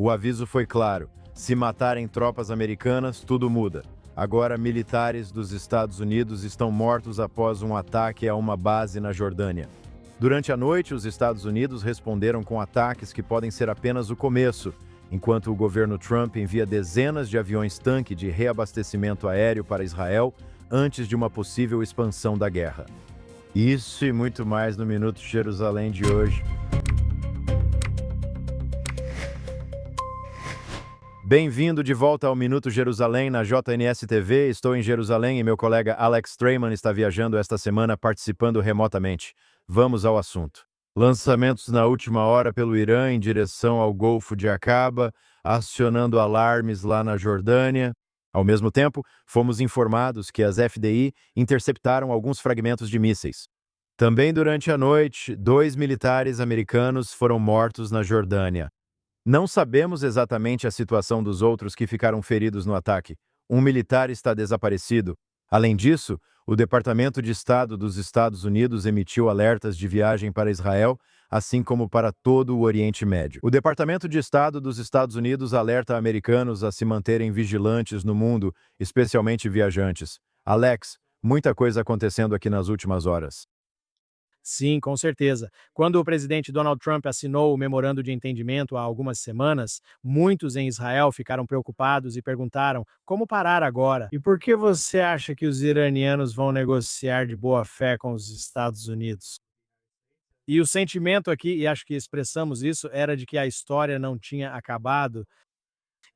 O aviso foi claro: se matarem tropas americanas, tudo muda. Agora, militares dos Estados Unidos estão mortos após um ataque a uma base na Jordânia. Durante a noite, os Estados Unidos responderam com ataques que podem ser apenas o começo, enquanto o governo Trump envia dezenas de aviões-tanque de reabastecimento aéreo para Israel antes de uma possível expansão da guerra. Isso e muito mais no Minuto Jerusalém de hoje. Bem-vindo de volta ao Minuto Jerusalém na JNS TV. Estou em Jerusalém e meu colega Alex Traiman está viajando esta semana participando remotamente. Vamos ao assunto. Lançamentos na última hora pelo Irã em direção ao Golfo de Aqaba, acionando alarmes lá na Jordânia. Ao mesmo tempo, fomos informados que as FDI interceptaram alguns fragmentos de mísseis. Também durante a noite, 2 militares americanos foram mortos na Jordânia. Não sabemos exatamente a situação dos outros que ficaram feridos no ataque. Um militar está desaparecido. Além disso, o Departamento de Estado dos Estados Unidos emitiu alertas de viagem para Israel, assim como para todo o Oriente Médio. O Departamento de Estado dos Estados Unidos alerta americanos a se manterem vigilantes no mundo, especialmente viajantes. Alex, muita coisa acontecendo aqui nas últimas horas. Sim, com certeza. Quando o presidente Donald Trump assinou o memorando de entendimento há algumas semanas, muitos em Israel ficaram preocupados e perguntaram como parar agora? E por que você acha que os iranianos vão negociar de boa fé com os Estados Unidos? E o sentimento aqui, e acho que expressamos isso, era de que a história não tinha acabado.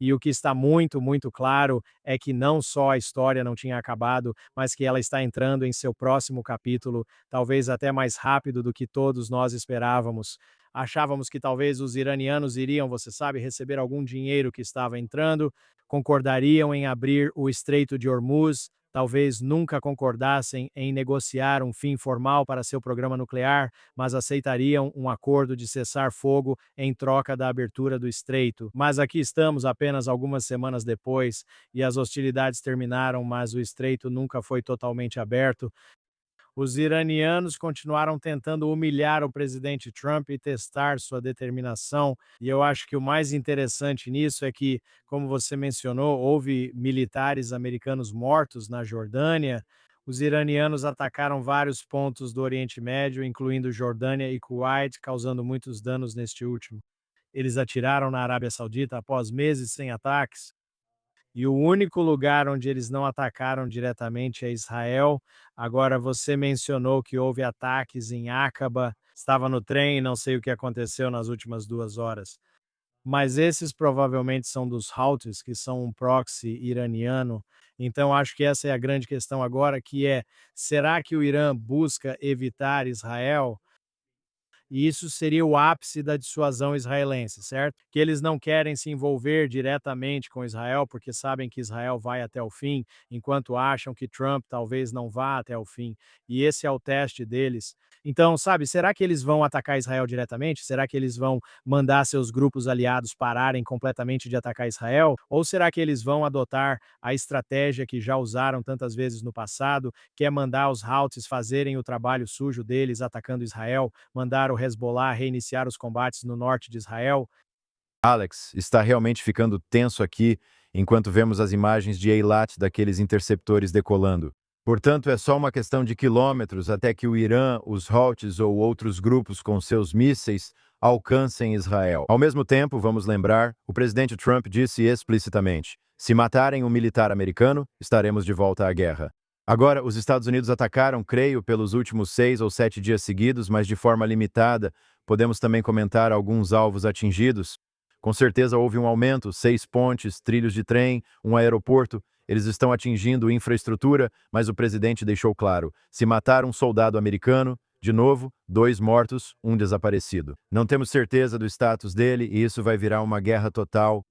E o que está muito, muito claro é que não só a história não tinha acabado, mas que ela está entrando em seu próximo capítulo, talvez até mais rápido do que todos nós esperávamos. Achávamos que talvez os iranianos iriam, você sabe, receber algum dinheiro que estava entrando, concordariam em abrir o Estreito de Hormuz, talvez nunca concordassem em negociar um fim formal para seu programa nuclear, mas aceitariam um acordo de cessar fogo em troca da abertura do estreito. Mas aqui estamos apenas algumas semanas depois e as hostilidades terminaram, mas o estreito nunca foi totalmente aberto. Os iranianos continuaram tentando humilhar o presidente Trump e testar sua determinação. E eu acho que o mais interessante nisso é que, como você mencionou, houve militares americanos mortos na Jordânia. Os iranianos atacaram vários pontos do Oriente Médio, incluindo Jordânia e Kuwait, causando muitos danos neste último. Eles atiraram na Arábia Saudita após meses sem ataques. E o único lugar onde eles não atacaram diretamente é Israel. Agora, você mencionou que houve ataques em Aqaba, estava no trem, não sei o que aconteceu nas últimas 2 horas. Mas esses provavelmente são dos Houthis, que são um proxy iraniano. Então, acho que essa é a grande questão agora, que é: será que o Irã busca evitar Israel? E isso seria o ápice da dissuasão israelense, certo? Que eles não querem se envolver diretamente com Israel, porque sabem que Israel vai até o fim, enquanto acham que Trump talvez não vá até o fim. E esse é o teste deles. Então, sabe, será que eles vão atacar Israel diretamente? Será que eles vão mandar seus grupos aliados pararem completamente de atacar Israel? Ou será que eles vão adotar a estratégia que já usaram tantas vezes no passado, que é mandar os Houthis fazerem o trabalho sujo deles atacando Israel, mandar o Hezbollah reiniciar os combates no norte de Israel? Alex, está realmente ficando tenso aqui enquanto vemos as imagens de Eilat daqueles interceptores decolando. Portanto, é só uma questão de quilômetros até que o Irã, os Houthis ou outros grupos com seus mísseis alcancem Israel. Ao mesmo tempo, vamos lembrar, o presidente Trump disse explicitamente: se matarem um militar americano, estaremos de volta à guerra. Agora, os Estados Unidos atacaram, creio, pelos últimos 6 ou 7 dias seguidos, mas de forma limitada. Podemos também comentar alguns alvos atingidos. Com certeza houve um aumento, 6 pontes, trilhos de trem, um aeroporto. Eles estão atingindo infraestrutura, mas o presidente deixou claro: se matar um soldado americano, de novo, 2 mortos, um desaparecido. Não temos certeza do status dele e isso vai virar uma guerra total.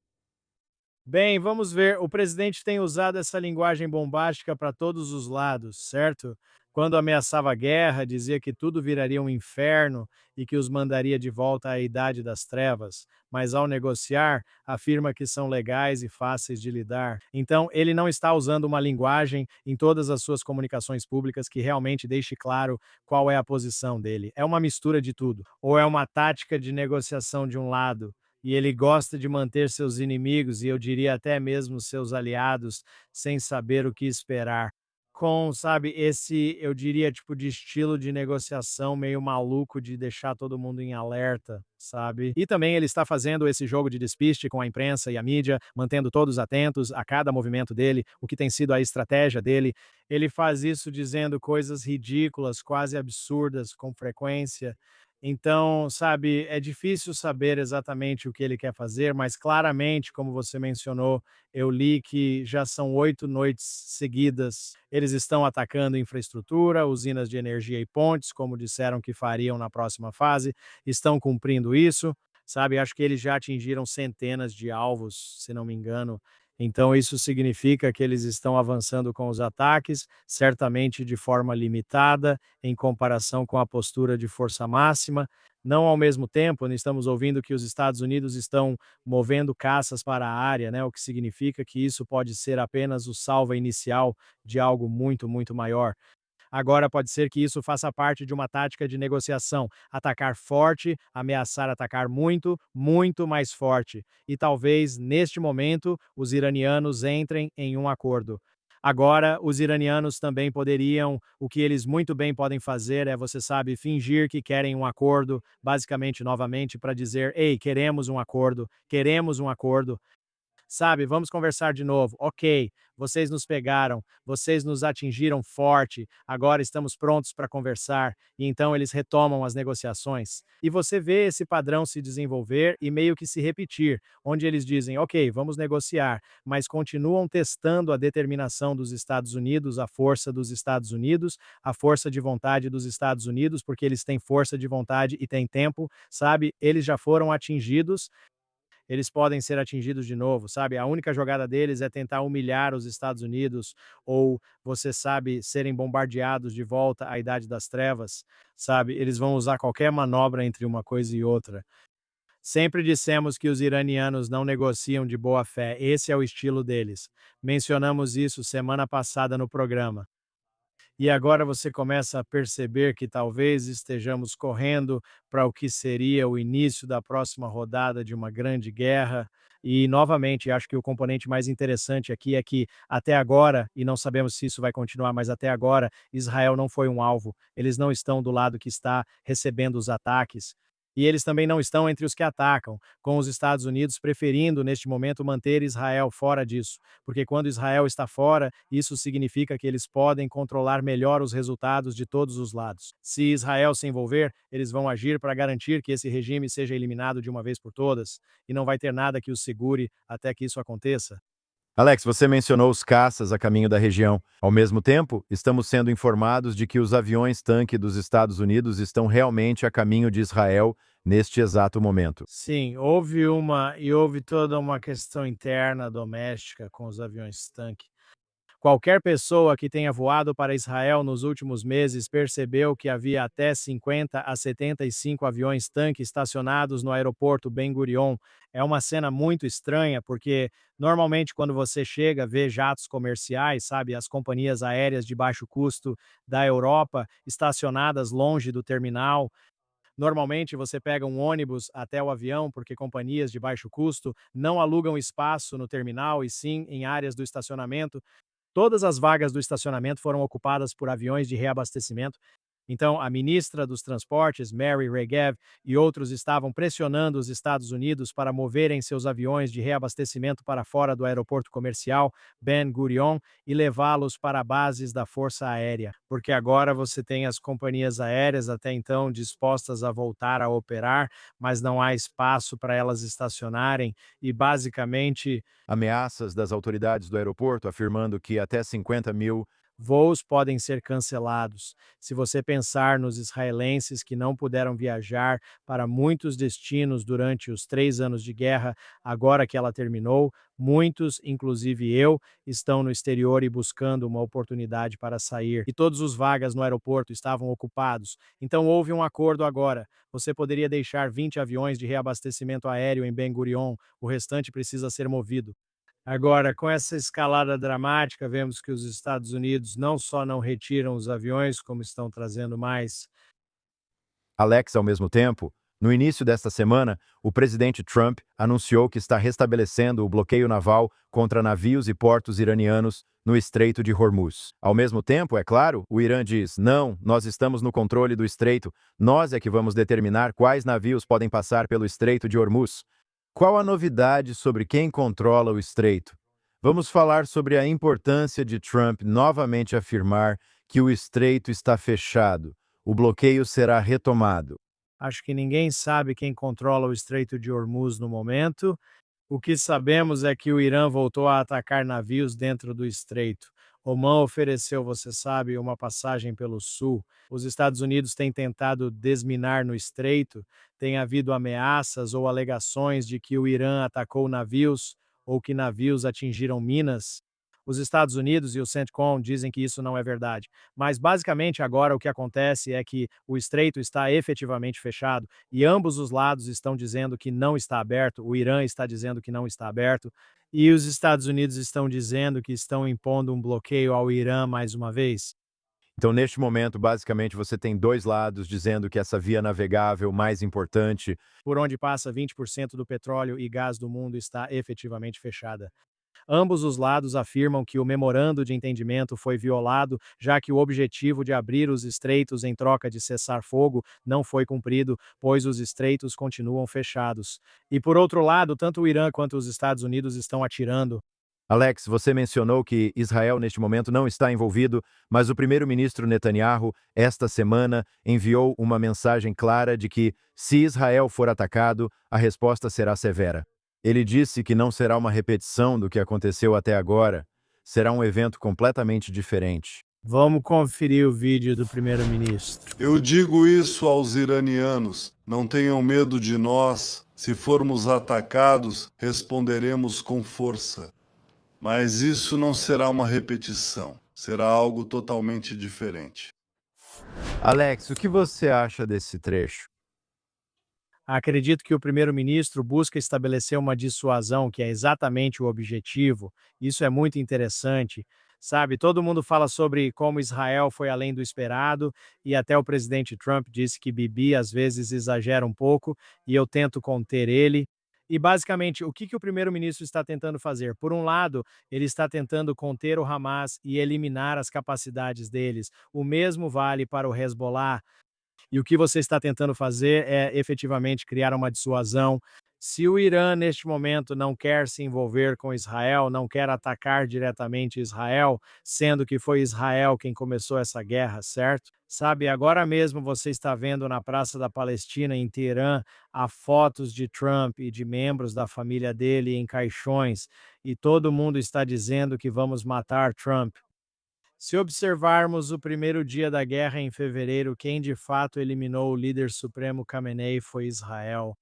Bem, vamos ver. O presidente tem usado essa linguagem bombástica para todos os lados, certo? Quando ameaçava guerra, dizia que tudo viraria um inferno e que os mandaria de volta à Idade das Trevas, mas ao negociar, afirma que são legais e fáceis de lidar. Então, ele não está usando uma linguagem em todas as suas comunicações públicas que realmente deixe claro qual é a posição dele. É uma mistura de tudo. Ou é uma tática de negociação de um lado, e ele gosta de manter seus inimigos, e eu diria até mesmo seus aliados, sem saber o que esperar. Com, sabe, esse, eu diria, tipo de estilo de negociação meio maluco de deixar todo mundo em alerta, sabe. E também ele está fazendo esse jogo de despiste com a imprensa e a mídia, mantendo todos atentos a cada movimento dele, o que tem sido a estratégia dele. Ele faz isso dizendo coisas ridículas, quase absurdas com frequência. Então, sabe, é difícil saber exatamente o que ele quer fazer, mas claramente, como você mencionou, eu li que já são 8 noites seguidas. Eles estão atacando infraestrutura, usinas de energia e pontes, como disseram que fariam na próxima fase, estão cumprindo isso, sabe? Acho que eles já atingiram centenas de alvos, se não me engano. Então, isso significa que eles estão avançando com os ataques, certamente de forma limitada, em comparação com a postura de força máxima. Não ao mesmo tempo, né, estamos ouvindo que os Estados Unidos estão movendo caças para a área, né, o que significa que isso pode ser apenas o salva inicial de algo muito, muito maior. Agora pode ser que isso faça parte de uma tática de negociação, atacar forte, ameaçar atacar muito, muito mais forte. E talvez, neste momento, os iranianos entrem em um acordo. Agora, os iranianos também poderiam, o que eles muito bem podem fazer é, você sabe, fingir que querem um acordo, basicamente, novamente, para dizer: ei, queremos um acordo, sabe, vamos conversar de novo. Ok, vocês nos pegaram, vocês nos atingiram forte, agora estamos prontos para conversar. E então eles retomam as negociações. E você vê esse padrão se desenvolver e meio que se repetir, onde eles dizem, ok, vamos negociar, mas continuam testando a determinação dos Estados Unidos, a força dos Estados Unidos, a força de vontade dos Estados Unidos, porque eles têm força de vontade e têm tempo, sabe? Eles já foram atingidos, eles podem ser atingidos de novo, sabe? A única jogada deles é tentar humilhar os Estados Unidos ou, você sabe, serem bombardeados de volta à Idade das Trevas, sabe? Eles vão usar qualquer manobra entre uma coisa e outra. Sempre dissemos que os iranianos não negociam de boa fé, esse é o estilo deles. Mencionamos isso semana passada no programa. E agora você começa a perceber que talvez estejamos correndo para o que seria o início da próxima rodada de uma grande guerra. E, novamente, acho que o componente mais interessante aqui é que, até agora, e não sabemos se isso vai continuar, mas até agora, Israel não foi um alvo. Eles não estão do lado que está recebendo os ataques. E eles também não estão entre os que atacam, com os Estados Unidos preferindo, neste momento, manter Israel fora disso, porque quando Israel está fora, isso significa que eles podem controlar melhor os resultados de todos os lados. Se Israel se envolver, eles vão agir para garantir que esse regime seja eliminado de uma vez por todas, e não vai ter nada que os segure até que isso aconteça. Alex, você mencionou os caças a caminho da região. Ao mesmo tempo, estamos sendo informados de que os aviões-tanque dos Estados Unidos estão realmente a caminho de Israel neste exato momento. Sim, houve toda uma questão interna doméstica com os aviões-tanque. Qualquer pessoa que tenha voado para Israel nos últimos meses percebeu que havia até 50 a 75 aviões-tanque estacionados no aeroporto Ben Gurion. É uma cena muito estranha, porque normalmente quando você chega, vê jatos comerciais, sabe, as companhias aéreas de baixo custo da Europa estacionadas longe do terminal. Normalmente você pega um ônibus até o avião, porque companhias de baixo custo não alugam espaço no terminal e sim em áreas do estacionamento. Todas as vagas do estacionamento foram ocupadas por aviões de reabastecimento. Então, a ministra dos Transportes, Mary Regev, e outros estavam pressionando os Estados Unidos para moverem seus aviões de reabastecimento para fora do aeroporto comercial Ben Gurion e levá-los para bases da Força Aérea, porque agora você tem as companhias aéreas até então dispostas a voltar a operar, mas não há espaço para elas estacionarem e basicamente Ameaças das autoridades do aeroporto afirmando que até 50.000. voos podem ser cancelados. Se você pensar nos israelenses que não puderam viajar para muitos destinos durante os 3 anos de guerra, agora que ela terminou, muitos, inclusive eu, estão no exterior e buscando uma oportunidade para sair. E todos os vagas no aeroporto estavam ocupados. Então houve um acordo agora. Você poderia deixar 20 aviões de reabastecimento aéreo em Ben Gurion, o restante precisa ser movido. Agora, com essa escalada dramática, vemos que os Estados Unidos não só não retiram os aviões, como estão trazendo mais. Alex, ao mesmo tempo, No início desta semana, o presidente Trump anunciou que está restabelecendo o bloqueio naval contra navios e portos iranianos no Estreito de Hormuz. Ao mesmo tempo, é claro, o Irã diz: não, nós estamos no controle do estreito, nós é que vamos determinar quais navios podem passar pelo Estreito de Hormuz. Qual a novidade sobre quem controla o estreito? Vamos falar sobre a importância de Trump novamente afirmar que o estreito está fechado. O bloqueio será retomado. Acho que ninguém sabe quem controla o Estreito de Hormuz no momento. O que sabemos é que o Irã voltou a atacar navios dentro do estreito. Omã ofereceu, você sabe, uma passagem pelo sul. Os Estados Unidos têm tentado desminar no estreito. Tem havido ameaças ou alegações de que o Irã atacou navios ou que navios atingiram minas. Os Estados Unidos e o CENTCOM dizem que isso não é verdade. Mas, basicamente, agora o que acontece é que o estreito está efetivamente fechado e ambos os lados estão dizendo que não está aberto. O Irã está dizendo que não está aberto e os Estados Unidos estão dizendo que estão impondo um bloqueio ao Irã mais uma vez. Então, neste momento, basicamente, você tem dois lados dizendo que essa via navegável mais importante. Por onde passa 20% do petróleo e gás do mundo está efetivamente fechada. Ambos os lados afirmam que o memorando de entendimento foi violado, já que o objetivo de abrir os estreitos em troca de cessar-fogo não foi cumprido, pois os estreitos continuam fechados. E por outro lado, tanto o Irã quanto os Estados Unidos estão atirando. Alex, você mencionou que Israel neste momento não está envolvido, mas o primeiro-ministro Netanyahu, esta semana, enviou uma mensagem clara de que, se Israel for atacado, a resposta será severa. Ele disse que não será uma repetição do que aconteceu até agora, será um evento completamente diferente. Vamos conferir o vídeo do primeiro-ministro. Eu digo isso aos iranianos: não tenham medo de nós. Se formos atacados, responderemos com força. Mas isso não será uma repetição, será algo totalmente diferente. Alex, o que você acha desse trecho? Acredito que o primeiro-ministro busca estabelecer uma dissuasão, que é exatamente o objetivo. Isso é muito interessante. Sabe, todo mundo fala sobre como Israel foi além do esperado, e até o presidente Trump disse que Bibi às vezes exagera um pouco, e eu tento conter ele. E basicamente, o que que o primeiro-ministro está tentando fazer? Por um lado, ele está tentando conter o Hamas e eliminar as capacidades deles. O mesmo vale para o Hezbollah. E o que você está tentando fazer é efetivamente criar uma dissuasão. Se o Irã, neste momento, não quer se envolver com Israel, não quer atacar diretamente Israel, sendo que foi Israel quem começou essa guerra, certo? Sabe, agora mesmo você está vendo na Praça da Palestina, em Teherã, há fotos de Trump e de membros da família dele em caixões, e todo mundo está dizendo que vamos matar Trump. Se observarmos o primeiro dia da guerra em fevereiro, quem de fato eliminou o líder supremo Khamenei foi Israel.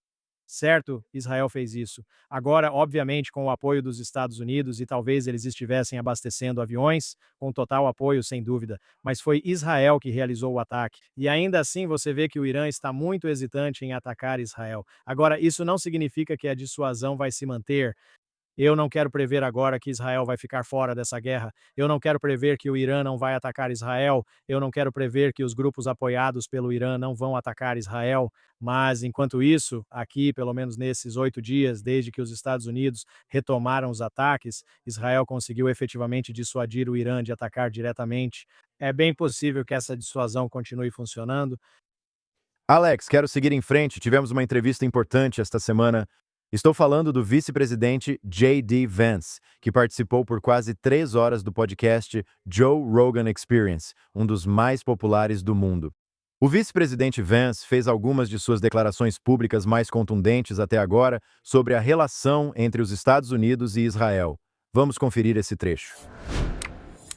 Certo? Israel fez isso. Agora, obviamente, com o apoio dos Estados Unidos, e talvez eles estivessem abastecendo aviões, com total apoio, sem dúvida, mas foi Israel que realizou o ataque. E ainda assim, você vê que o Irã está muito hesitante em atacar Israel. Agora, isso não significa que a dissuasão vai se manter. Eu não quero prever agora que Israel vai ficar fora dessa guerra. Eu não quero prever que o Irã não vai atacar Israel. Eu não quero prever que os grupos apoiados pelo Irã não vão atacar Israel. Mas, enquanto isso, aqui, pelo menos nesses 8 dias, desde que os Estados Unidos retomaram os ataques, Israel conseguiu efetivamente dissuadir o Irã de atacar diretamente. É bem possível que essa dissuasão continue funcionando. Alex, quero seguir em frente. Tivemos uma entrevista importante esta semana. Estou falando do vice-presidente J.D. Vance, que participou por quase 3 horas do podcast Joe Rogan Experience, um dos mais populares do mundo. O vice-presidente Vance fez algumas de suas declarações públicas mais contundentes até agora sobre a relação entre os Estados Unidos e Israel. Vamos conferir esse trecho.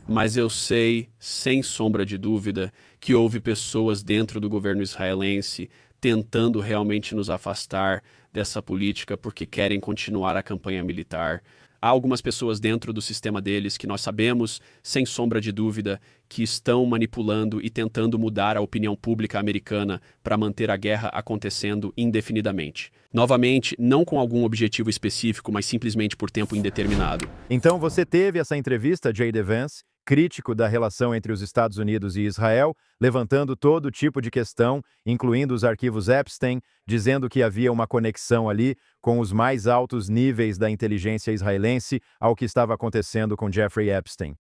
Mas eu sei, sem sombra de dúvida, que houve pessoas dentro do governo israelense tentando realmente nos afastar dessa política porque querem continuar a campanha militar. Há algumas pessoas dentro do sistema deles que nós sabemos, sem sombra de dúvida, que estão manipulando e tentando mudar a opinião pública americana para manter a guerra acontecendo indefinidamente. Novamente, não com algum objetivo específico, mas simplesmente por tempo indeterminado. Então você teve essa entrevista, J.D. Vance, crítico da relação entre os Estados Unidos e Israel, levantando todo tipo de questão, incluindo os arquivos Epstein, dizendo que havia uma conexão ali com os mais altos níveis da inteligência israelense ao que estava acontecendo com Jeffrey Epstein.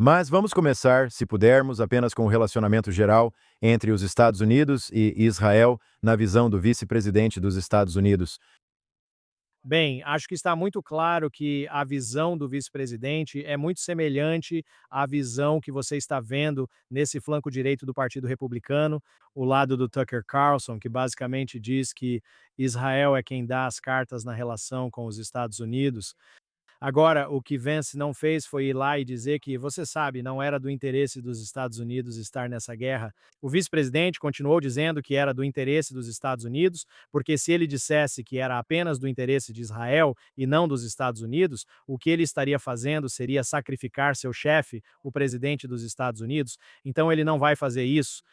Mas vamos começar, se pudermos, apenas com o relacionamento geral entre os Estados Unidos e Israel, na visão do vice-presidente dos Estados Unidos. Bem, acho que está muito claro que a visão do vice-presidente é muito semelhante à visão que você está vendo nesse flanco direito do Partido Republicano, o lado do Tucker Carlson, que basicamente diz que Israel é quem dá as cartas na relação com os Estados Unidos. Agora, o que Vance não fez foi ir lá e dizer que, você sabe, não era do interesse dos Estados Unidos estar nessa guerra. O vice-presidente continuou dizendo que era do interesse dos Estados Unidos, porque se ele dissesse que era apenas do interesse de Israel e não dos Estados Unidos, o que ele estaria fazendo seria sacrificar seu chefe, o presidente dos Estados Unidos. Então ele não vai fazer isso.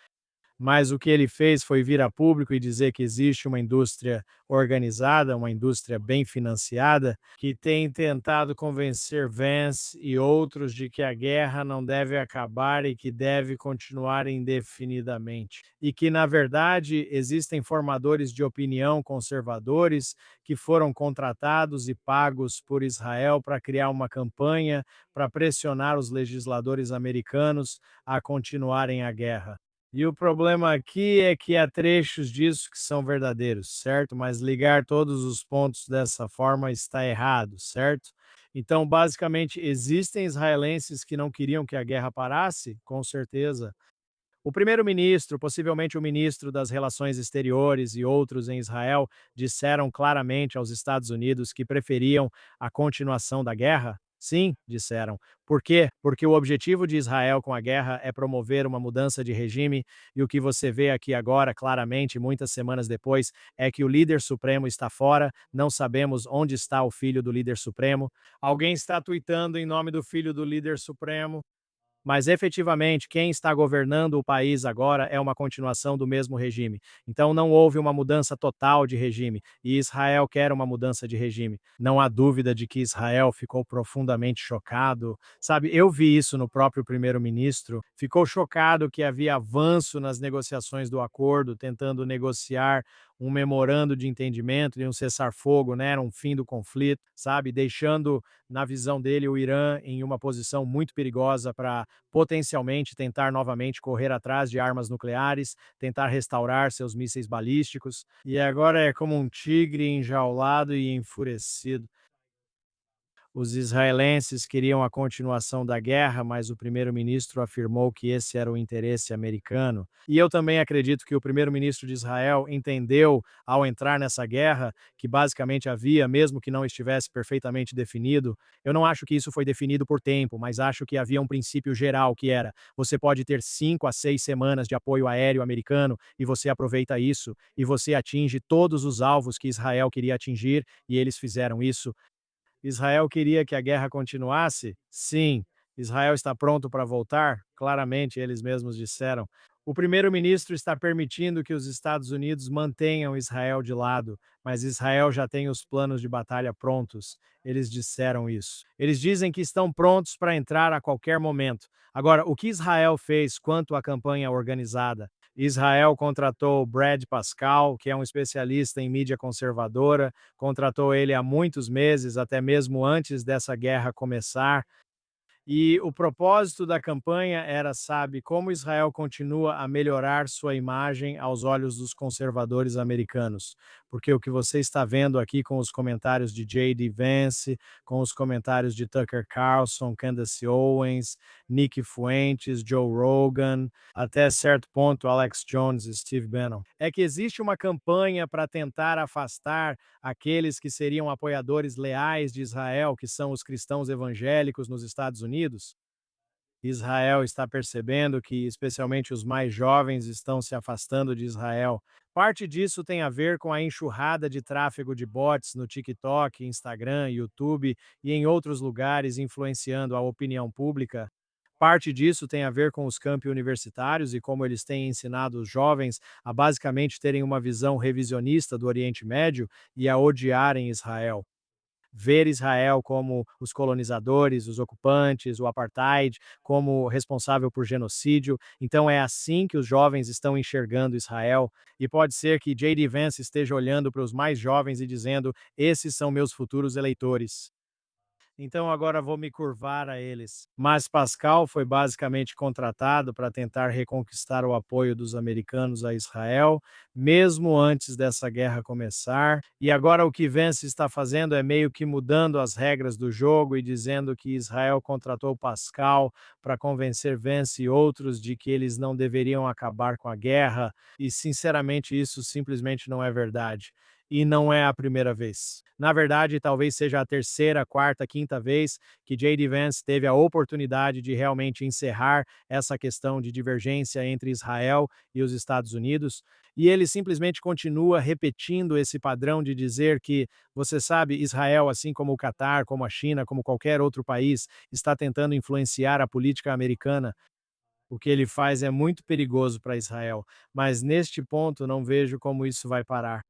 Mas o que ele fez foi vir a público e dizer que existe uma indústria organizada, uma indústria bem financiada, que tem tentado convencer Vance e outros de que a guerra não deve acabar e que deve continuar indefinidamente. E que, na verdade, existem formadores de opinião conservadores que foram contratados e pagos por Israel para criar uma campanha para pressionar os legisladores americanos a continuarem a guerra. E o problema aqui é que há trechos disso que são verdadeiros, certo? Mas ligar todos os pontos dessa forma está errado, certo? Então, basicamente, existem israelenses que não queriam que a guerra parasse? Com certeza. O primeiro-ministro, possivelmente o ministro das Relações Exteriores e outros em Israel, disseram claramente aos Estados Unidos que preferiam a continuação da guerra? Sim, disseram. Por quê? Porque o objetivo de Israel com a guerra é promover uma mudança de regime, e o que você vê aqui agora, claramente, muitas semanas depois, é que o líder supremo está fora, não sabemos onde está o filho do líder supremo. Alguém está tuitando em nome do filho do líder supremo. Mas efetivamente, quem está governando o país agora é uma continuação do mesmo regime. Então não houve uma mudança total de regime, e Israel quer uma mudança de regime. Não há dúvida de que Israel ficou profundamente chocado. Sabe, eu vi isso no próprio primeiro-ministro. Ficou chocado que havia avanço nas negociações do acordo, tentando negociar um memorando de entendimento e um cessar-fogo, né, era um fim do conflito, sabe, deixando, na visão dele, o Irã em uma posição muito perigosa para potencialmente tentar novamente correr atrás de armas nucleares, tentar restaurar seus mísseis balísticos, e agora é como um tigre enjaulado e enfurecido. Os israelenses queriam a continuação da guerra, mas o primeiro-ministro afirmou que esse era o interesse americano. E eu também acredito que o primeiro-ministro de Israel entendeu, ao entrar nessa guerra, que basicamente havia, mesmo que não estivesse perfeitamente definido, eu não acho que isso foi definido por tempo, mas acho que havia um princípio geral que era: você pode ter 5 a 6 semanas de apoio aéreo americano e você aproveita isso e você atinge todos os alvos que Israel queria atingir, e eles fizeram isso. Israel queria que a guerra continuasse? Sim. Israel está pronto para voltar? Claramente, eles mesmos disseram. O primeiro-ministro está permitindo que os Estados Unidos mantenham Israel de lado, mas Israel já tem os planos de batalha prontos. Eles disseram isso. Eles dizem que estão prontos para entrar a qualquer momento. Agora, o que Israel fez quanto à campanha organizada? Israel contratou Brad Pascal, que é um especialista em mídia conservadora, contratou ele há muitos meses, até mesmo antes dessa guerra começar. E o propósito da campanha era, sabe, como Israel continua a melhorar sua imagem aos olhos dos conservadores americanos. Porque o que você está vendo aqui com os comentários de J.D. Vance, com os comentários de Tucker Carlson, Candace Owens, Nick Fuentes, Joe Rogan, até certo ponto Alex Jones e Steve Bannon, é que existe uma campanha para tentar afastar aqueles que seriam apoiadores leais de Israel, que são os cristãos evangélicos nos Estados Unidos. Israel está percebendo que, especialmente os mais jovens, estão se afastando de Israel. Parte disso tem a ver com a enxurrada de tráfego de bots no TikTok, Instagram, YouTube e em outros lugares influenciando a opinião pública. Parte disso tem a ver com os campi universitários e como eles têm ensinado os jovens a basicamente terem uma visão revisionista do Oriente Médio e a odiarem Israel. ver Israel como os colonizadores, os ocupantes, o apartheid, como responsável por genocídio. Então é assim que os jovens estão enxergando Israel, e pode ser que J.D. Vance esteja olhando para os mais jovens e dizendo: esses são meus futuros eleitores. Então agora vou me curvar a eles. Mas Pascal foi basicamente contratado para tentar reconquistar o apoio dos americanos a Israel, mesmo antes dessa guerra começar. E agora o que Vance está fazendo é meio que mudando as regras do jogo e dizendo que Israel contratou Pascal para convencer Vance e outros de que eles não deveriam acabar com a guerra. E sinceramente isso simplesmente não é verdade. E não é a primeira vez. Na verdade, talvez seja a terceira, quarta, quinta vez que J.D. Vance teve a oportunidade de realmente encerrar essa questão de divergência entre Israel e os Estados Unidos, e ele simplesmente continua repetindo esse padrão de dizer que, você sabe, Israel, assim como o Catar, como a China, como qualquer outro país, está tentando influenciar a política americana. O que ele faz é muito perigoso para Israel, mas neste ponto não vejo como isso vai parar.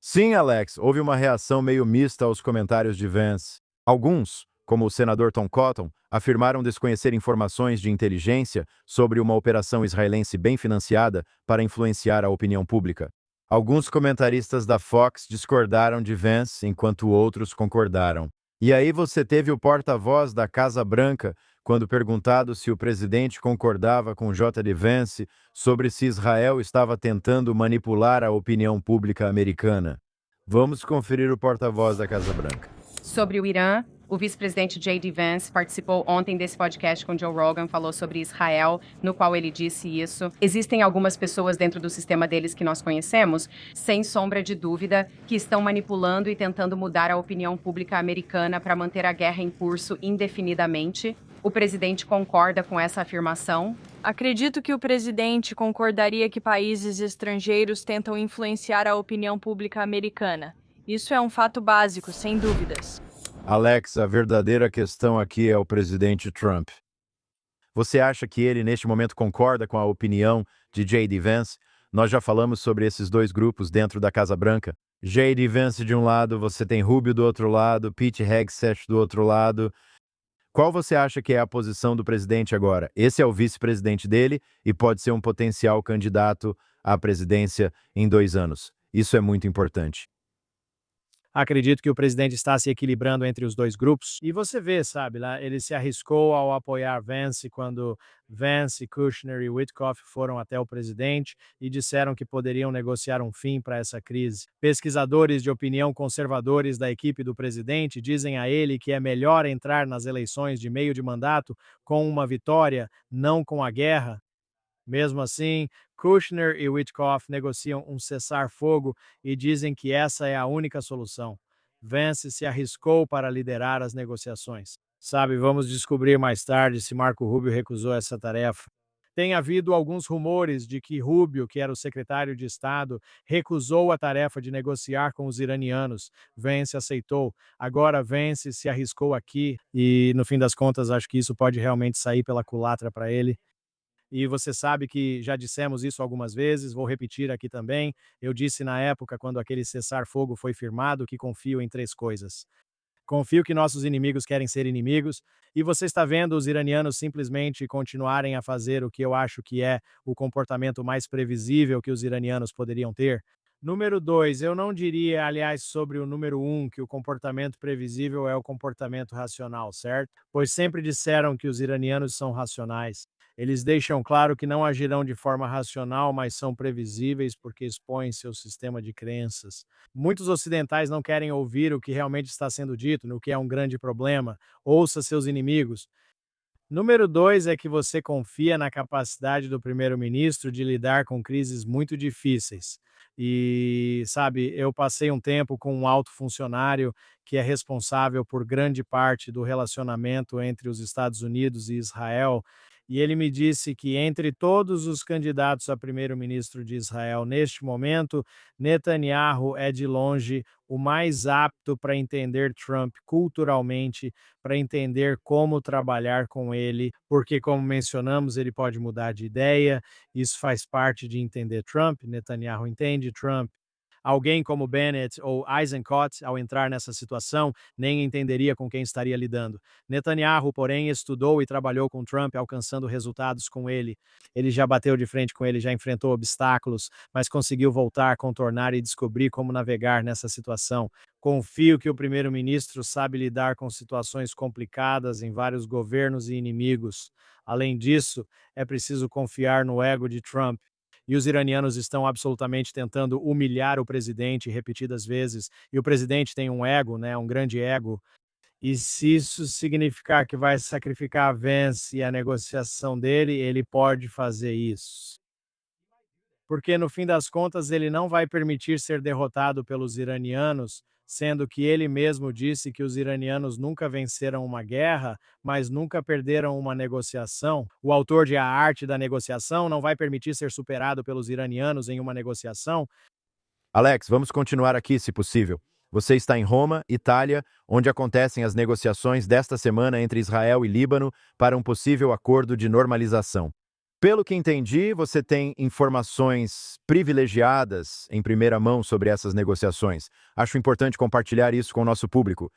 Sim, Alex, houve uma reação meio mista aos comentários de Vance. Alguns, como o senador Tom Cotton, afirmaram desconhecer informações de inteligência sobre uma operação israelense bem financiada para influenciar a opinião pública. Alguns comentaristas da Fox discordaram de Vance, enquanto outros concordaram. E aí você teve o porta-voz da Casa Branca, quando perguntado se o presidente concordava com J.D. Vance sobre se Israel estava tentando manipular a opinião pública americana. Vamos conferir o porta-voz da Casa Branca. Sobre o Irã, o vice-presidente J.D. Vance participou ontem desse podcast com Joe Rogan, falou sobre Israel, no qual ele disse isso. Existem algumas pessoas dentro do sistema deles que nós conhecemos, sem sombra de dúvida, que estão manipulando e tentando mudar a opinião pública americana para manter a guerra em curso indefinidamente. O presidente concorda com essa afirmação? Acredito que o presidente concordaria que países estrangeiros tentam influenciar a opinião pública americana. Isso é um fato básico, sem dúvidas. Alex, a verdadeira questão aqui é o presidente Trump. Você acha que ele, neste momento, concorda com a opinião de J.D. Vance? Nós já falamos sobre esses dois grupos dentro da Casa Branca. J.D. Vance de um lado, você tem Rubio do outro lado, Pete Hegseth do outro lado. Qual você acha que é a posição do presidente agora? Esse é o vice-presidente dele e pode ser um potencial candidato à presidência em 2 anos. Isso é muito importante. Acredito que o presidente está se equilibrando entre os dois grupos. E você vê, sabe, lá, ele se arriscou ao apoiar Vance quando Vance, Kushner e Witkoff foram até o presidente e disseram que poderiam negociar um fim para essa crise. Pesquisadores de opinião conservadores da equipe do presidente dizem a ele que é melhor entrar nas eleições de meio de mandato com uma vitória, não com a guerra. Mesmo assim, Kushner e Witkoff negociam um cessar-fogo e dizem que essa é a única solução. Vance se arriscou para liderar as negociações. Sabe, vamos descobrir mais tarde se Marco Rubio recusou essa tarefa. Tem havido alguns rumores de que Rubio, que era o secretário de Estado, recusou a tarefa de negociar com os iranianos. Vance aceitou. Agora Vance se arriscou aqui e, no fim das contas, acho que isso pode realmente sair pela culatra para ele. E você sabe que já dissemos isso algumas vezes, vou repetir aqui também. Eu disse na época, quando aquele cessar-fogo foi firmado, que confio em 3 coisas. Confio que nossos inimigos querem ser inimigos, e você está vendo os iranianos simplesmente continuarem a fazer o que eu acho que é o comportamento mais previsível que os iranianos poderiam ter. Número 2, eu não diria, aliás, sobre o número 1, que o comportamento previsível é o comportamento racional, certo? Pois sempre disseram que os iranianos são racionais. Eles deixam claro que não agirão de forma racional, mas são previsíveis porque expõem seu sistema de crenças. Muitos ocidentais não querem ouvir o que realmente está sendo dito, no que é um grande problema. Ouça seus inimigos. Número 2 é que você confia na capacidade do primeiro-ministro de lidar com crises muito difíceis. E, sabe, eu passei um tempo com um alto funcionário que é responsável por grande parte do relacionamento entre os Estados Unidos e Israel, e ele me disse que entre todos os candidatos a primeiro-ministro de Israel neste momento, Netanyahu é de longe o mais apto para entender Trump culturalmente, para entender como trabalhar com ele, porque, como mencionamos, ele pode mudar de ideia, isso faz parte de entender Trump, Netanyahu entende Trump. Alguém como Bennett ou Eisenkot, ao entrar nessa situação, nem entenderia com quem estaria lidando. Netanyahu, porém, estudou e trabalhou com Trump, alcançando resultados com ele. Ele já bateu de frente com ele, já enfrentou obstáculos, mas conseguiu voltar, contornar e descobrir como navegar nessa situação. Confio que o primeiro-ministro sabe lidar com situações complicadas em vários governos e inimigos. Além disso, é preciso confiar no ego de Trump. E os iranianos estão absolutamente tentando humilhar o presidente repetidas vezes. E o presidente tem um ego, né, um grande ego. E se isso significar que vai sacrificar a Vance e a negociação dele, ele pode fazer isso. Porque no fim das contas ele não vai permitir ser derrotado pelos iranianos, sendo que ele mesmo disse que os iranianos nunca venceram uma guerra, mas nunca perderam uma negociação. O autor de A Arte da Negociação não vai permitir ser superado pelos iranianos em uma negociação. Alex, vamos continuar aqui, se possível. Você está em Roma, Itália, onde acontecem as negociações desta semana entre Israel e Líbano para um possível acordo de normalização. Pelo que entendi, você tem informações privilegiadas em primeira mão sobre essas negociações. Acho importante compartilhar isso com o nosso público.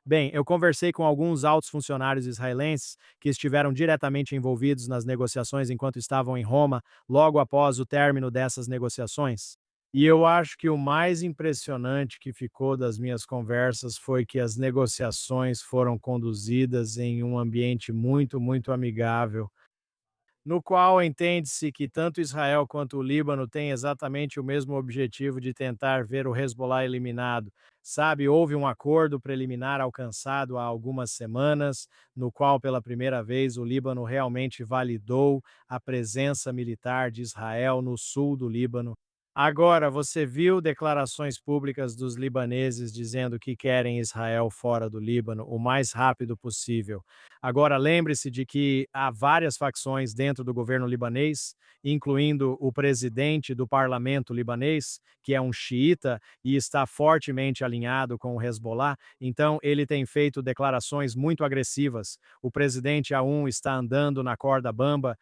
Bem, eu conversei com alguns altos funcionários israelenses que estiveram diretamente envolvidos nas negociações enquanto estavam em Roma, logo após o término dessas negociações. E eu acho que o mais impressionante que ficou das minhas conversas foi que as negociações foram conduzidas em um ambiente muito amigável, no qual entende-se que tanto Israel quanto o Líbano têm exatamente o mesmo objetivo de tentar ver o Hezbollah eliminado. Sabe, houve um acordo preliminar alcançado há algumas semanas, no qual pela primeira vez o Líbano realmente validou a presença militar de Israel no sul do Líbano. Agora, você viu declarações públicas dos libaneses dizendo que querem Israel fora do Líbano o mais rápido possível. Agora, lembre-se de que há várias facções dentro do governo libanês, incluindo o presidente do parlamento libanês, que é um xiita e está fortemente alinhado com o Hezbollah, então ele tem feito declarações muito agressivas. O presidente Aoun está andando na corda bamba.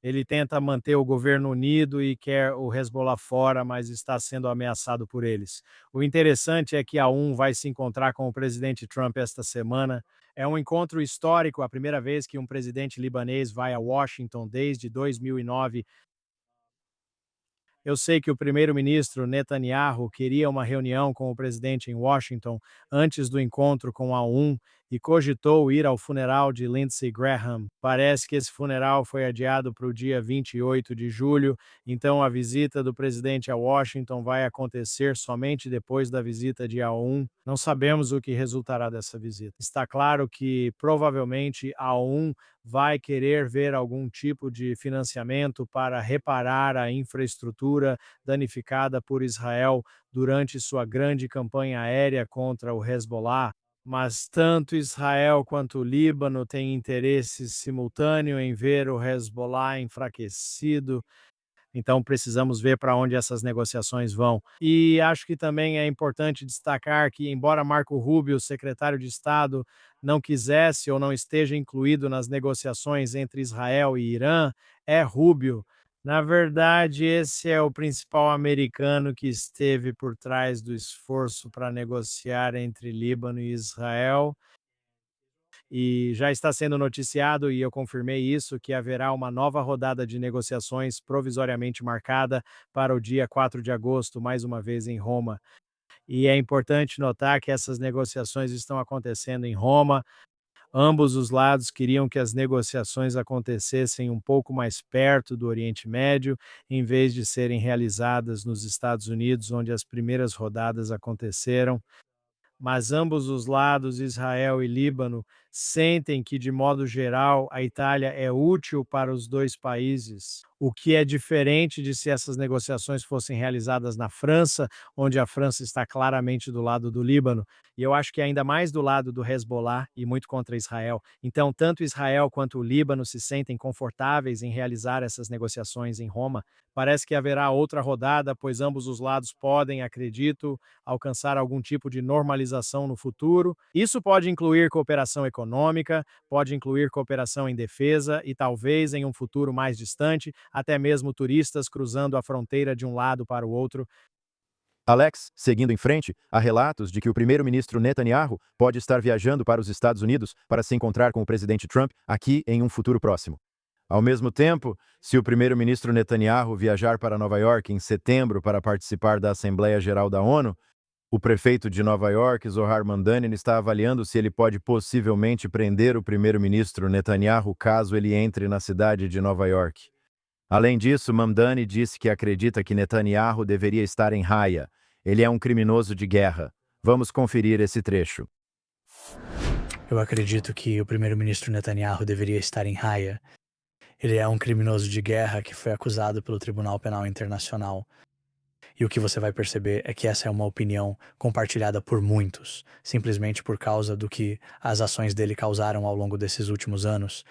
Ele tenta manter o governo unido e quer o Hezbollah fora, mas está sendo ameaçado por eles. O interessante é que a vai se encontrar com o presidente Trump esta semana. É um encontro histórico, a primeira vez que um presidente libanês vai a Washington desde 2009. Eu sei que o primeiro-ministro Netanyahu queria uma reunião com o presidente em Washington antes do encontro com a e cogitou ir ao funeral de Lindsey Graham. Parece que esse funeral foi adiado para o dia 28 de julho, então a visita do presidente a Washington vai acontecer somente depois da visita de A1. Não sabemos o que resultará dessa visita. Está claro que provavelmente A1 vai querer ver algum tipo de financiamento para reparar a infraestrutura danificada por Israel durante sua grande campanha aérea contra o Hezbollah. Mas tanto Israel quanto o Líbano têm interesse simultâneo em ver o Hezbollah enfraquecido, então precisamos ver para onde essas negociações vão. E acho que também é importante destacar que, embora Marco Rubio, secretário de Estado, não quisesse ou não esteja incluído nas negociações entre Israel e Irã, é Rubio. Na verdade, esse é o principal americano que esteve por trás do esforço para negociar entre Líbano e Israel. E já está sendo noticiado, e eu confirmei isso, que haverá uma nova rodada de negociações provisoriamente marcada para o dia 4 de agosto, mais uma vez em Roma. E é importante notar que essas negociações estão acontecendo em Roma. Ambos os lados queriam que as negociações acontecessem um pouco mais perto do Oriente Médio, em vez de serem realizadas nos Estados Unidos, onde as primeiras rodadas aconteceram. Mas ambos os lados, Israel e Líbano, sentem que, de modo geral, a Itália é útil para os dois países, o que é diferente de se essas negociações fossem realizadas na França, onde a França está claramente do lado do Líbano, e eu acho que ainda mais do lado do Hezbollah e muito contra Israel. Então, tanto Israel quanto o Líbano se sentem confortáveis em realizar essas negociações em Roma. Parece que haverá outra rodada, pois ambos os lados podem, acredito, alcançar algum tipo de normalização no futuro. Isso pode incluir cooperação econômica, pode incluir cooperação em defesa e talvez em um futuro mais distante, até mesmo turistas cruzando a fronteira de um lado para o outro. Alex, seguindo em frente, há relatos de que o primeiro-ministro Netanyahu pode estar viajando para os Estados Unidos para se encontrar com o presidente Trump aqui em um futuro próximo. Ao mesmo tempo, se o primeiro-ministro Netanyahu viajar para Nova York em setembro para participar da Assembleia Geral da ONU, o prefeito de Nova York, Zohar Mamdani, está avaliando se ele pode possivelmente prender o primeiro-ministro Netanyahu caso ele entre na cidade de Nova York. Além disso, Mamdani disse que acredita que Netanyahu deveria estar em Haia. Ele é um criminoso de guerra. Vamos conferir esse trecho. Eu acredito que o primeiro-ministro Netanyahu deveria estar em Haia. Ele é um criminoso de guerra que foi acusado pelo Tribunal Penal Internacional. E o que você vai perceber é que essa é uma opinião compartilhada por muitos, simplesmente por causa do que as ações dele causaram ao longo desses últimos anos.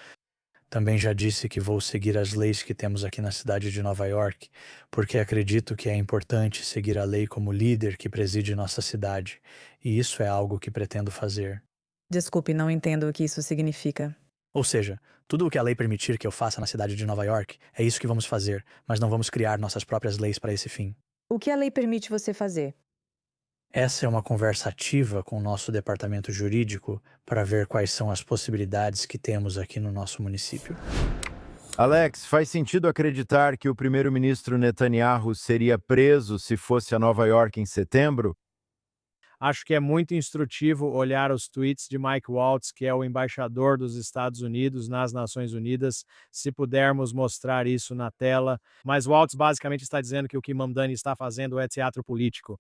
Também já disse que vou seguir as leis que temos aqui na cidade de Nova York, porque acredito que é importante seguir a lei como líder que preside nossa cidade, e isso é algo que pretendo fazer. Desculpe, não entendo o que isso significa. Ou seja, tudo o que a lei permitir que eu faça na cidade de Nova York, é isso que vamos fazer, mas não vamos criar nossas próprias leis para esse fim. O que a lei permite você fazer? Essa é uma conversa ativa com o nosso departamento jurídico para ver quais são as possibilidades que temos aqui no nosso município. Alex, faz sentido acreditar que o primeiro-ministro Netanyahu seria preso se fosse a Nova York em setembro? Acho que é muito instrutivo olhar os tweets de Mike Waltz, que é o embaixador dos Estados Unidos nas Nações Unidas, se pudermos mostrar isso na tela. Mas Waltz basicamente está dizendo que o que Mamdani está fazendo é teatro político.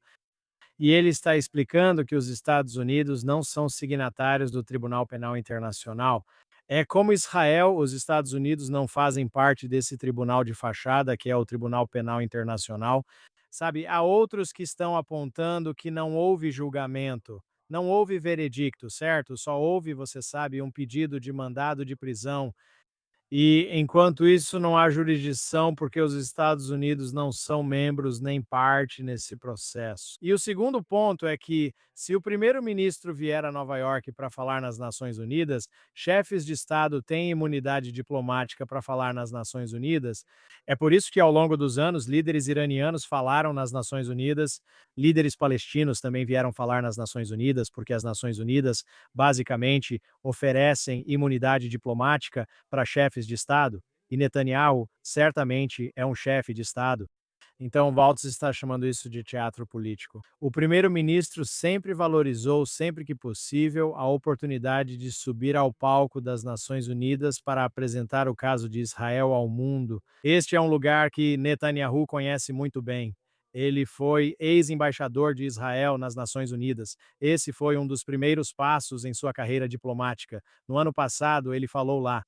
E ele está explicando que os Estados Unidos não são signatários do Tribunal Penal Internacional. É como Israel, os Estados Unidos não fazem parte desse tribunal de fachada, que é o Tribunal Penal Internacional. Sabe, há outros que estão apontando que não houve julgamento, não houve veredicto, certo? Só houve, você sabe, um pedido de mandado de prisão. E, enquanto isso, não há jurisdição porque os Estados Unidos não são membros nem parte nesse processo. E o segundo ponto é que, se o primeiro-ministro vier a Nova York para falar nas Nações Unidas, chefes de Estado têm imunidade diplomática para falar nas Nações Unidas. É por isso que, ao longo dos anos, líderes iranianos falaram nas Nações Unidas, líderes palestinos também vieram falar nas Nações Unidas, porque as Nações Unidas, basicamente, oferecem imunidade diplomática para chefes de Estado, e Netanyahu certamente é um chefe de Estado. Então, Waltz está chamando isso de teatro político. O primeiro-ministro sempre valorizou, sempre que possível, a oportunidade de subir ao palco das Nações Unidas para apresentar o caso de Israel ao mundo. Este é um lugar que Netanyahu conhece muito bem. Ele foi ex-embaixador de Israel nas Nações Unidas. Esse foi um dos primeiros passos em sua carreira diplomática. No ano passado, ele falou lá.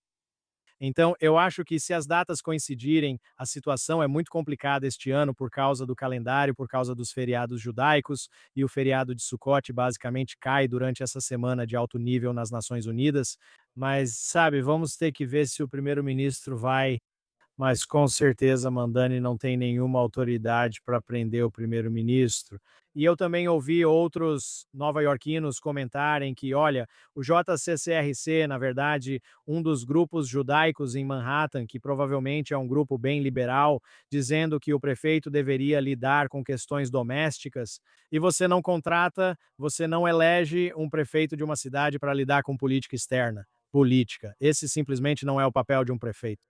Então, eu acho que se as datas coincidirem, a situação é muito complicada este ano por causa do calendário, por causa dos feriados judaicos, e o feriado de Sukkot basicamente cai durante essa semana de alto nível nas Nações Unidas. Mas, sabe, vamos ter que ver se o primeiro-ministro vai. Mas com certeza Mamdani não tem nenhuma autoridade para prender o primeiro-ministro. E eu também ouvi outros nova-iorquinos comentarem que, olha, o JCCRC, na verdade, um dos grupos judaicos em Manhattan, que provavelmente é um grupo bem liberal, dizendo que o prefeito deveria lidar com questões domésticas, e você não contrata, você não elege um prefeito de uma cidade para lidar com política externa. Política. Esse simplesmente não é o papel de um prefeito.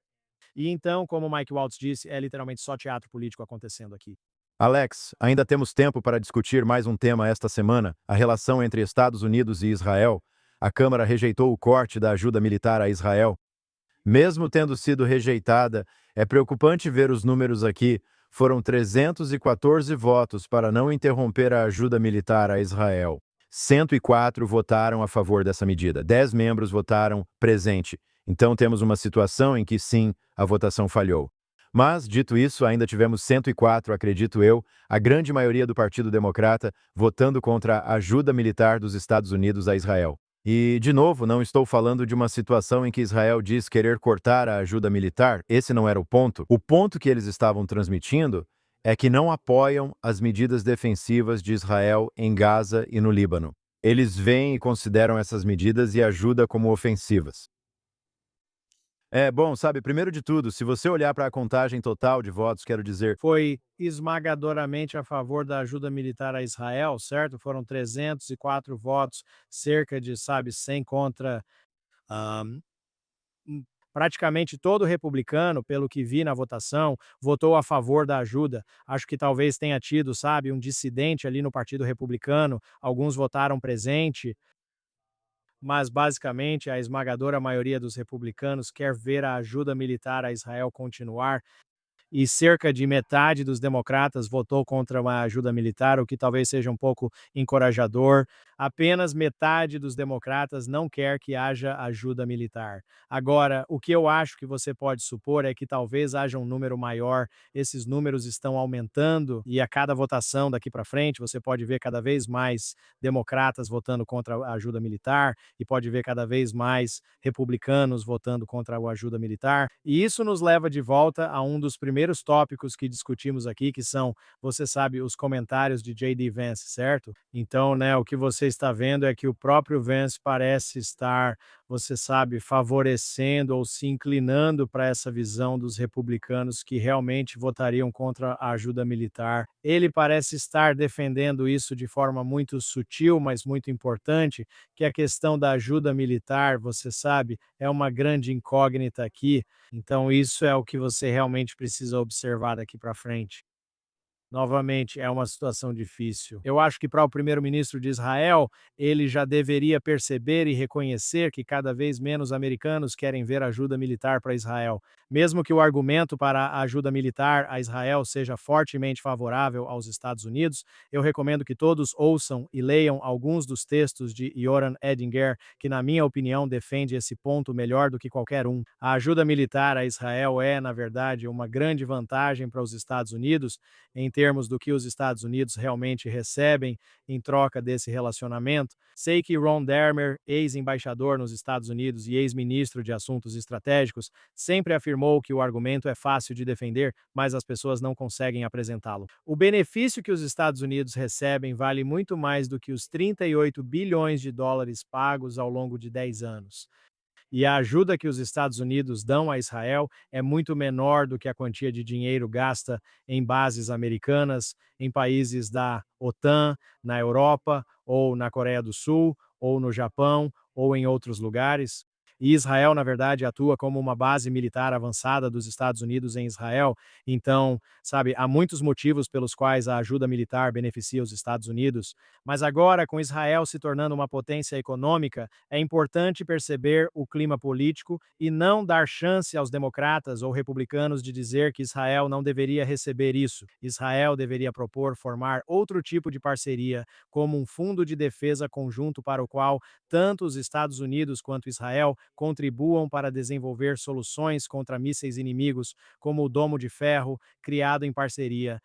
E então, como o Mike Waltz disse, é literalmente só teatro político acontecendo aqui. Alex, ainda temos tempo para discutir mais um tema esta semana, a relação entre Estados Unidos e Israel. A Câmara rejeitou o corte da ajuda militar a Israel. Mesmo tendo sido rejeitada, é preocupante ver os números aqui. Foram 314 votos para não interromper a ajuda militar a Israel. 104 votaram a favor dessa medida. 10 membros votaram presente. Então temos uma situação em que sim, a votação falhou. Mas, dito isso, ainda tivemos 104, acredito eu, a grande maioria do Partido Democrata, votando contra a ajuda militar dos Estados Unidos a Israel. E, de novo, não estou falando de uma situação em que Israel diz querer cortar a ajuda militar, esse não era o ponto. O ponto que eles estavam transmitindo é que não apoiam as medidas defensivas de Israel em Gaza e no Líbano. Eles veem e consideram essas medidas e ajuda como ofensivas. Bom, sabe, primeiro de tudo, se você olhar para a contagem total de votos, quero dizer, Foi esmagadoramente a favor da ajuda militar a Israel, certo? Foram 304 votos, cerca de, sabe, 100 contra. ah, Praticamente todo republicano, pelo que vi na votação, votou a favor da ajuda. Acho que talvez tenha tido, sabe, um dissidente ali no Partido Republicano, alguns votaram presente, mas basicamente a esmagadora maioria dos republicanos quer ver a ajuda militar a Israel continuar e cerca de metade dos democratas votou contra uma ajuda militar, o que talvez seja um pouco encorajador. Apenas metade dos democratas não quer que haja ajuda militar. Agora, o que eu acho que você pode supor é que talvez haja um número maior, esses números estão aumentando e a cada votação daqui para frente você pode ver cada vez mais democratas votando contra a ajuda militar e pode ver cada vez mais republicanos votando contra a ajuda militar. E isso nos leva de volta a um dos primeiros tópicos que discutimos aqui, que são, você sabe, os comentários de J.D. Vance, certo? Então, né, o que você está vendo é que o próprio Vance parece estar, você sabe, favorecendo ou se inclinando para essa visão dos republicanos que realmente votariam contra a ajuda militar. Ele parece estar defendendo isso de forma muito sutil, mas muito importante, que a questão da ajuda militar, você sabe, é uma grande incógnita aqui. Então, isso é o que você realmente precisa observar daqui para frente. Novamente, é uma situação difícil. Eu acho que para o primeiro-ministro de Israel, ele já deveria perceber e reconhecer que cada vez menos americanos querem ver ajuda militar para Israel. Mesmo que o argumento para a ajuda militar a Israel seja fortemente favorável aos Estados Unidos, eu recomendo que todos ouçam e leiam alguns dos textos de Yoram Edinger, que, na minha opinião, defende esse ponto melhor do que qualquer um. A ajuda militar a Israel é, na verdade, uma grande vantagem para os Estados Unidos, em termos do que os Estados Unidos realmente recebem em troca desse relacionamento. Sei que Ron Dermer, ex-embaixador nos Estados Unidos e ex-ministro de Assuntos Estratégicos, sempre afirmou que o argumento é fácil de defender, mas as pessoas não conseguem apresentá-lo. O benefício que os Estados Unidos recebem vale muito mais do que os 38 bilhões de dólares pagos ao longo de 10 anos. E a ajuda que os Estados Unidos dão a Israel é muito menor do que a quantia de dinheiro gasta em bases americanas, em países da OTAN, na Europa, ou na Coreia do Sul, ou no Japão, ou em outros lugares. E Israel, na verdade, atua como uma base militar avançada dos Estados Unidos em Israel. Então, sabe, há muitos motivos pelos quais a ajuda militar beneficia os Estados Unidos. Mas agora, com Israel se tornando uma potência econômica, é importante perceber o clima político e não dar chance aos democratas ou republicanos de dizer que Israel não deveria receber isso. Israel deveria propor formar outro tipo de parceria, como um fundo de defesa conjunto para o qual tanto os Estados Unidos quanto Israel contribuam para desenvolver soluções contra mísseis inimigos, como o Domo de Ferro, criado em parceria.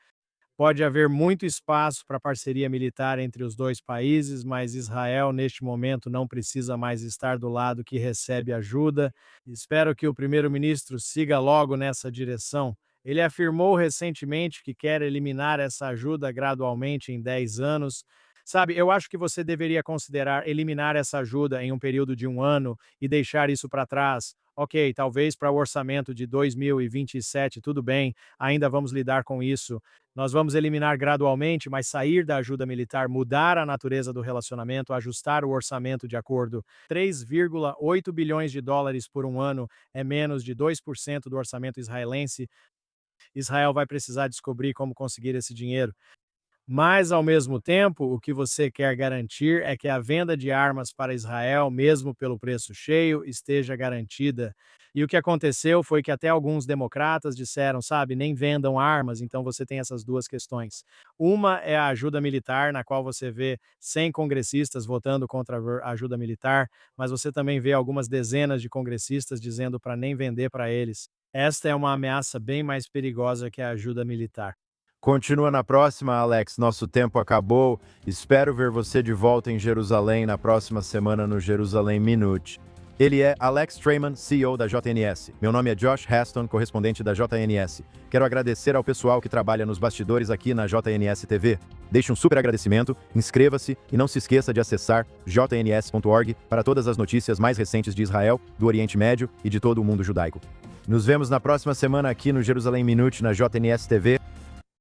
Pode haver muito espaço para parceria militar entre os dois países, mas Israel, neste momento, não precisa mais estar do lado que recebe ajuda. Espero que o primeiro-ministro siga logo nessa direção. Ele afirmou recentemente que quer eliminar essa ajuda gradualmente em 10 anos. Sabe, eu acho que você deveria considerar eliminar essa ajuda em um período de um ano e deixar isso para trás. Ok, talvez para o orçamento de 2027, tudo bem, ainda vamos lidar com isso. Nós vamos eliminar gradualmente, mas sair da ajuda militar, mudar a natureza do relacionamento, ajustar o orçamento de acordo. 3,8 bilhões de dólares por um ano é menos de 2% do orçamento israelense. Israel vai precisar descobrir como conseguir esse dinheiro. Mas, ao mesmo tempo, o que você quer garantir é que a venda de armas para Israel, mesmo pelo preço cheio, esteja garantida. E o que aconteceu foi que até alguns democratas disseram, sabe, nem vendam armas, então você tem essas duas questões. Uma é a ajuda militar, na qual você vê 100 congressistas votando contra a ajuda militar, mas você também vê algumas dezenas de congressistas dizendo para nem vender para eles. Esta é uma ameaça bem mais perigosa que a ajuda militar. Continua na próxima, Alex. Nosso tempo acabou. Espero ver você de volta em Jerusalém na próxima semana no Jerusalém Minute. Ele é Alex Trayman, CEO da JNS. Meu nome é Josh Haston, correspondente da JNS. Quero agradecer ao pessoal que trabalha nos bastidores aqui na JNS TV. Deixe um super agradecimento, inscreva-se e não se esqueça de acessar jns.org para todas as notícias mais recentes de Israel, do Oriente Médio e de todo o mundo judaico. Nos vemos na próxima semana aqui no Jerusalém Minute na JNS TV.